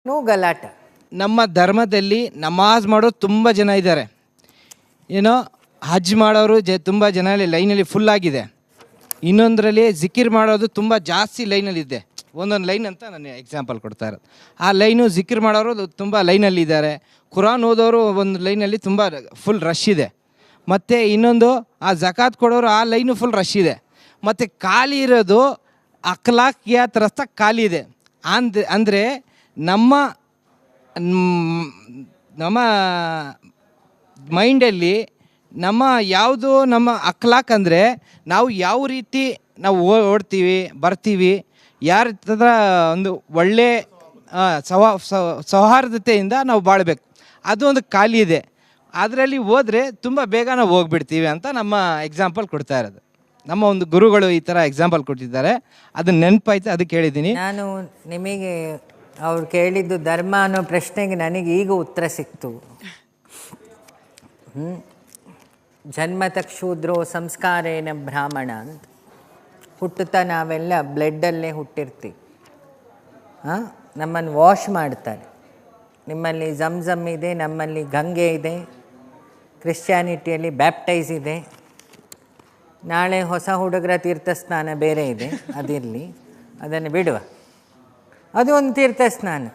ಗಲಾಟ. ನಮ್ಮ ಧರ್ಮದಲ್ಲಿ ನಮಾಜ್ ಮಾಡೋರು ತುಂಬ ಜನ ಇದ್ದಾರೆ, ಏನೋ ಹಜ್ ಮಾಡೋರು ತುಂಬ ಜನ ಲೈನಲ್ಲಿ ಫುಲ್ ಆಗಿದೆ. ಇನ್ನೊಂದರಲ್ಲಿ ಜಿಕಿರ್ ಮಾಡೋದು ತುಂಬ ಜಾಸ್ತಿ ಲೈನಲ್ಲಿದೆ. ಒಂದೊಂದು ಲೈನ್ ಅಂತ ನಾನು ಎಕ್ಸಾಂಪಲ್ ಕೊಡ್ತಾ ಇರೋದು. ಆ ಲೈನು ಜಿಕಿರ್ ಮಾಡೋರು ತುಂಬ ಲೈನಲ್ಲಿದ್ದಾರೆ. ಕುರಾನ್ ಓದೋರು ಒಂದು ಲೈನಲ್ಲಿ ತುಂಬ ಫುಲ್ ರಶ್ ಇದೆ. ಮತ್ತು ಇನ್ನೊಂದು ಆ ಜಕಾತ್ ಕೊಡೋರು ಆ ಲೈನು ಫುಲ್ ರಶ್ ಇದೆ. ಮತ್ತು ಖಾಲಿ ಇರೋದು ಅಖ್ಲಾಕಿಯಾತ್ ರಸ್ತ ಖಾಲಿ ಇದೆ. ಅಂದರೆ ನಮ್ಮ ಮೈಂಡಲ್ಲಿ ಯಾವುದು ನಮ್ಮ ಅಖ್ಲಾಕ್ ಅಂದರೆ ನಾವು ಯಾವ ರೀತಿ ನಾವು ಓಡ್ತೀವಿ ಬರ್ತೀವಿ, ಯಾರ ಥರ ಒಂದು ಒಳ್ಳೆ ಸೌಹಾರ್ದತೆಯಿಂದ ನಾವು ಬಾಳಬೇಕು, ಅದು ಒಂದು ಖಾಲಿ ಇದೆ. ಅದರಲ್ಲಿ ಹೋದರೆ ತುಂಬ ಬೇಗ ನಾವು ಹೋಗ್ಬಿಡ್ತೀವಿ ಅಂತ ನಮ್ಮ ಎಕ್ಸಾಂಪಲ್ ಕೊಡ್ತಾ ಇರೋದು. ನಮ್ಮ ಒಂದು ಗುರುಗಳು ಈ ಥರ ಎಕ್ಸಾಂಪಲ್ ಕೊಟ್ಟಿದ್ದಾರೆ, ಅದನ್ನ ನೆನಪಾಯ್ತು, ಅದಕ್ಕೆ ಹೇಳಿದ್ದೀನಿ. ನಾನು ನಿಮಗೆ ಅವ್ರು ಕೇಳಿದ್ದು ಧರ್ಮ ಅನ್ನೋ ಪ್ರಶ್ನೆಗೆ ನನಗೆ ಈಗ ಉತ್ತರ ಸಿಕ್ತು. ಜನ್ಮತಃ ಶೂದ್ರೋ ಸಂಸ್ಕಾರೇನ ಬ್ರಾಹ್ಮಣ ಅಂತ. ಹುಟ್ಟುತ್ತಾ ನಾವೆಲ್ಲ ಬ್ಲಡ್ಡಲ್ಲೇ ಹುಟ್ಟಿರ್ತೀವಿ. ನಮ್ಮನ್ನು ವಾಶ್ ಮಾಡ್ತಾರೆ. ನಿಮ್ಮಲ್ಲಿ ಜಮ್ ಇದೆ, ನಮ್ಮಲ್ಲಿ ಗಂಗೆ ಇದೆ, ಕ್ರಿಶ್ಚಿಯಾನಿಟಿಯಲ್ಲಿ ಬ್ಯಾಪ್ಟೈಸ್ ಇದೆ, ನಾಳೆ ಹೊಸ ಹುಡುಗರ ತೀರ್ಥಸ್ನಾನ ಬೇರೆ ಇದೆ, ಅದಿರಲಿ, ಅದನ್ನು ಬಿಡುವ. ಅದು ಒಂದು ತೀರ್ಥಸ್ನಾನ.